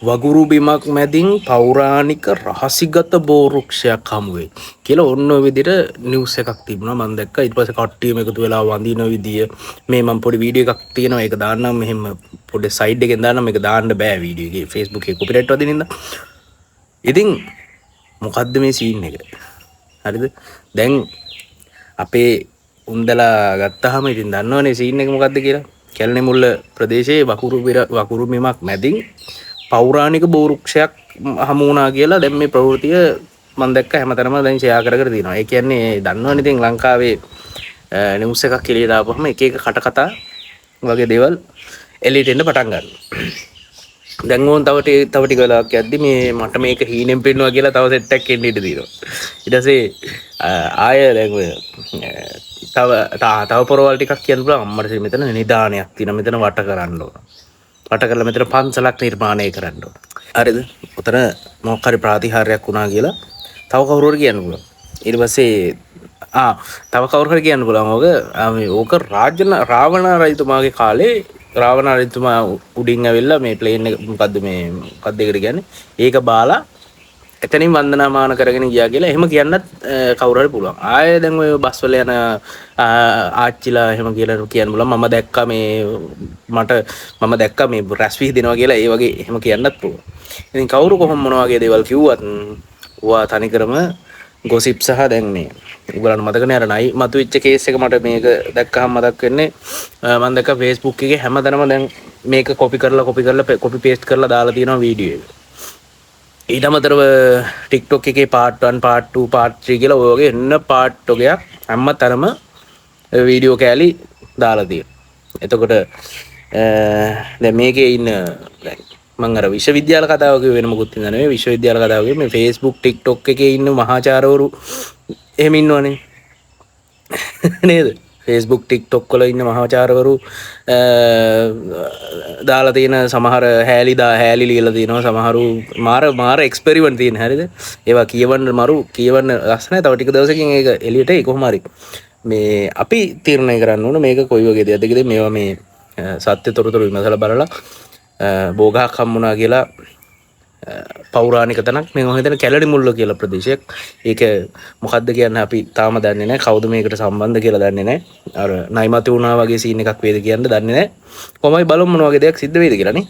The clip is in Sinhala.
වගුරු බිමක් මැදින් පෞරාණික රහසිගත බෝරුක්ෂයක් හමුවේ කියලා ඔන්න ඔය විදිහට නිවුස් එකක් තිබුණා මම දැක්කා. ඊට පස්සේ කට්ටියම එකතු වෙලා වඳින විදිය මේ මම පොඩි වීඩියෝ එකක් තියෙනවා ඒක දාන්නම් මෙහෙම පොඩි සයිඩ් එකෙන් දාන්නම් මේක දාන්න බෑ වීඩියෝ එකේ Facebook එකේ කොපිරයිට් වදින ඉඳන්. ඉතින් මොකද්ද මේ සීන් එක? හරිද? දැන් අපේ උන්දලා ගත්තාම ඉතින් දන්නවනේ සීන් එක මොකද්ද කියලා. කැලණි මුල්ල ප්‍රදේශයේ වකුරු බිමක් මැදින් පෞරාණික බෝරුක්ෂයක් හමු වුණා කියලා දැන් මේ ප්‍රවෘත්තිය මම දැක්ක හැමතැනම දැන් ෂෙයා කර තියෙනවා. ඒ කියන්නේ දන්නවනේ ඉතින් ලංකාවේ නිවුස් එකක් එළියට ආවම එක එක කට කතා වගේ දේවල් එළියට එන්න පටන් ගන්නවා. දැන් ඕන් තව ටික වෙලාවක් යද්දි මේ මට මේක හීනෙන් පෙන්නවා කියලා තව සෙට් එකක් එන්න ඉඩ තියෙනවා. ඊට පස්සේ ආය දැන් තව පොරවල් ටිකක් කියන්න පුළුවන්. අම්මට මෙතන නිදානයක් තියෙනවා. මෙතන වට කරන්න ඕන. වට කරලා මෙතන පන්සලක් නිර්මාණය කරන්න ඕන. හරිද? උතන මොකක් හරි ප්‍රතිහාරයක් වුණා කියලා තව කවුරු හරි කියන්න පුළුවන්. ඊට පස්සේ තව කවුරු හරි කියන්න පුළුවන්. ඕක රාවණ රජතුමාගේ කාලේ රාවණ රජතුමා උඩින් ඇවිල්ලා මේ ප්ලේන් එක මොකද්ද එකට කියන්නේ? ඒක බාලා එතනින් වන්දනාමාන කරගෙන ගියා කියලා එහෙම කියන්නත් කවුරු හරි පුළුවන්. ආයේ දැන් ඔය බස් වල යන ආච්චිලා එහෙම කියලා කියන්න පුළුවන්. මම දැක්කා මේ රැස් විහිදෙනවා කියලා ඒ වගේ එහෙම කියන්නත් පුළුවන්. ඉතින් කවුරු කොහොම මොන වගේ දේවල් කිව්වත් ඔයා තනිකරම ගොසිප් සහ දැන් මේ උගලන්ට මතකනේ අර නයි මතුවෙච්ච කේස් එක මට මේක දැක්කහම මතක් වෙන්නේ මම දැක්කා Facebook එකේ හැමදැනම දැන් මේක කොපි පේස්ට් කරලා දාලා තියෙනවා වීඩියෝ එක. ඊට අමතරව TikTok එකේ part 1 part 2 part 3 කියලා ඔය වගේ එන්න part වගේක් හැමතැනම වීඩියෝ කෑලි දාලා තියෙනවා. එතකොට දැන් මේකේ ඉන්න දැන් මම අර විශ්වවිද්‍යාල කතාව කිව්ව වෙන මොකුත් නෑ නෙවෙයි විශ්වවිද්‍යාල කතාව කිව්වේ මේ Facebook TikTok එකේ ඉන්න මහාචාර්යවරු එහෙම ඉන්නවනේ නේද? Facebook TikTok වල ඉන්න මහාචාර්යවරු දාලා තියෙන සමහර හැලි ලියලා තියෙනවා සමහරු මාර එක්ස්පෙරිමන්ට් තියෙන හරියද? ඒවා කියවන්න ලස්සනයි. තව ටික දවසකින් ඒක එළියට එයි කොහොම හරි. මේ අපි තීරණය කරන්න ඕන මේක කොයි වගේ දෙයක්ද කියලා. මේවා මේ සත්‍ය තොරතුරු විමසලා බලලා බෝගහක් හම්බුණා කියලා පෞරාණික තැනක් මේ මම හිතන්නේ කැලණි මුල්ල කියලා ප්‍රදේශයක්. ඒක මොකද්ද කියන්නේ අපි තාම දන්නේ නැහැ. කවුද මේකට සම්බන්ධ කියලා දන්නේ නැහැ. අර නයිමතු වුණා වගේ සීන් එකක් වේද කියන්න දන්නේ නැහැ. කොහොමයි බලමු මොන වගේ දෙයක් සිද්ධ වෙයිද කියලා නේ.